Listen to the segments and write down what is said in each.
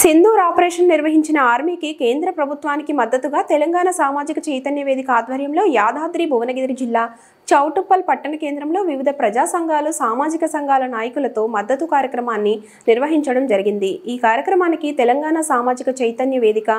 Sindoor operation నిర్వహించిన ఆర్మీకి కేంద్ర ప్రభుత్వానికి మద్దతుగా తెలంగాణ సామాజిక చైతన్య వేదిక ఆధ్వర్యంలో యాదాద్రి భువనగిరి జిల్లా చౌటుప్పల్ పట్టణ కేంద్రంలో వివిధ ప్రజా సంఘాలు సామాజిక సంఘాల నాయకులతో మద్దతు కార్యక్రమాన్ని నిర్వహించడం జరిగింది। ఈ కార్యక్రమానికి తెలంగాణ సామాజిక చైతన్య వేదిక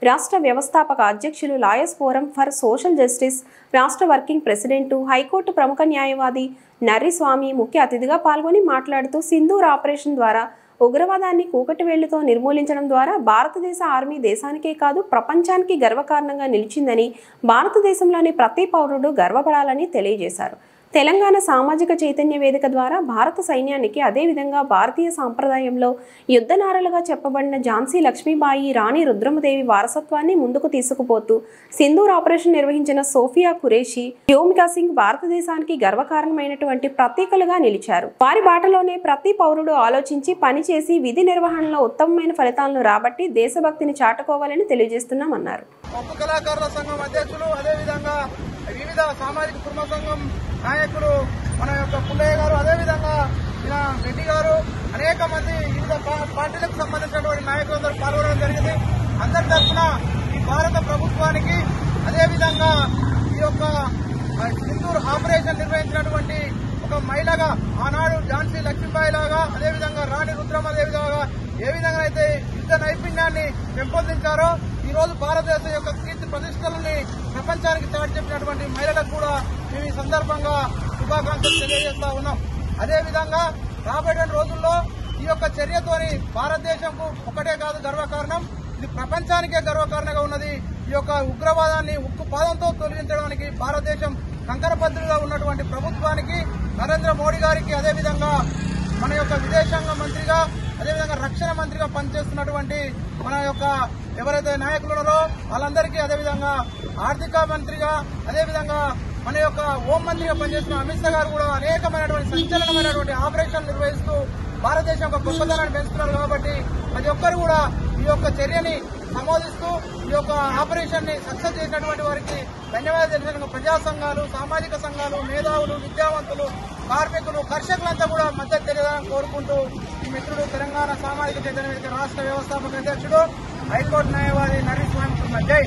రాష్ట్ర వ్యవస్థాపక అధ్యక్షులు lawyers forum for social justice రాష్ట్ర వర్కింగ్ ప్రెసిడెంట్ హైకోర్టు ప్రముఖ న్యాయవాది నర్రి స్వామి ముఖ్య అతిథిగా పాల్గొని మాట్లాడుతూ సింధూర్ ఆపరేషన్ ద్వారా ఉగ్రవాదాన్ని కూకటి వేళ్లతో నిర్మూలించడం ద్వారా భారతదేశ ఆర్మీ దేశానికే కాదు ప్రపంచానికి గర్వకారణంగా నిలిచిందని భారతదేశంలోని ప్రతి పౌరుడు గర్వపడాలని తెలియజేశారు। తెలంగాణ సామాజిక చైతన్య వేదిక ద్వారా భారత సైన్యానికి అదేవిధంగా భారతీయ సాంప్రదాయంలో యుద్ధనారలుగా చెప్పబడిన ఝాన్సీ లక్ష్మీబాయి రాణి రుద్రమదేవి వారసత్వాన్ని ముందుకు తీసుకుపోతూ సింధూర్ ఆపరేషన్ నిర్వహించిన సోఫియా ఖురేషి వ్యోమికా సింగ్ భారతదేశానికి గర్వకారణమైనటువంటి ప్రతీకలుగా నిలిచారు। వారి బాటలోనే ప్రతి పౌరుడు ఆలోచించి పనిచేసి విధి నిర్వహణలో ఉత్తమమైన ఫలితాలను రాబట్టి దేశభక్తిని చాటుకోవాలని తెలియజేస్తున్నామన్నారు। వివిధ సామాజిక కుటుంబ సంఘం నాయకులు మన యొక్క పుల్లయ్య గారు, అదేవిధంగా రెడ్డి గారు, అనేక మంది వివిధ పార్టీలకు సంబంధించినటువంటి నాయకులందరూ పాల్గొనడం జరిగింది। అందరి తరఫున ఈ భారత ప్రభుత్వానికి, అదేవిధంగా ఈ యొక్క సింధూర్ ఆపరేషన్ నిర్వహించినటువంటి ఒక మహిళగా ఆనాడు ఝాన్సీ లక్ష్మీబాయి లాగా, అదేవిధంగా రాణి రుద్రమదేవి లాగా ఏ విధంగా అయితే యుద్ధ నైపుణ్యాన్ని పెంపొందించారో ఈ రోజు భారతదేశం యొక్క కీర్తి ప్రతిష్టలని ప్రపంచానికి చాటి చెప్పినటువంటి మహిళలకు కూడా మేము ఈ సందర్భంగా శుభాకాంక్షలు తెలియజేస్తా ఉన్నాం। అదేవిధంగా రాబోయే రోజుల్లో ఈ యొక్క చర్యతోని భారతదేశంకు ఒకటే కాదు గర్వకారణం, ఇది ప్రపంచానికే గర్వకారణంగా ఉన్నది। ఈ యొక్క ఉగ్రవాదాన్ని ఉక్కు పాదంతో తొలగించడానికి భారతదేశం కంకరబద్దులుగా ఉన్నటువంటి ప్రభుత్వానికి, నరేంద్ర మోడీ గారికి, అదేవిధంగా మన యొక్క విదేశాంగ మంత్రిగా, అదేవిధంగా రక్షణ మంత్రిగా పనిచేస్తున్నటువంటి మన యొక్క ఎవరైతే నాయకులు ఉన్నారో వాళ్ళందరికీ, అదేవిధంగా ఆర్థిక మంత్రిగా, అదేవిధంగా మన యొక్క హోం మంత్రిగా పనిచేస్తున్న అమిత్ షా గారు కూడా అనేకమైనటువంటి సంచలనమైనటువంటి ఆపరేషన్ నిర్వహిస్తూ భారతదేశం యొక్క గొప్పతనాన్ని పెంచుతున్నారు। కాబట్టి ప్రతి ఒక్కరు కూడా ఈ యొక్క చర్యని ఆమోదిస్తూ ఈ యొక్క ఆపరేషన్ ని సక్సెస్ చేసినటువంటి వారికి ధన్యవాదాలు తెలిసిన ప్రజా సంఘాలు, సామాజిక సంఘాలు, మేధావులు, విద్యావంతులు, కార్మికులు, కర్షకులంతా కూడా మద్దతు తెలియాలని కోరుకుంటూ ఈ మిత్రుడు తెలంగాణ సామాజిక చైతన్య వేదిక రాష్ట్ర వ్యవస్థాపక అధ్యక్షుడు హైకోర్టు న్యాయవాది నర్రి స్వామి జై।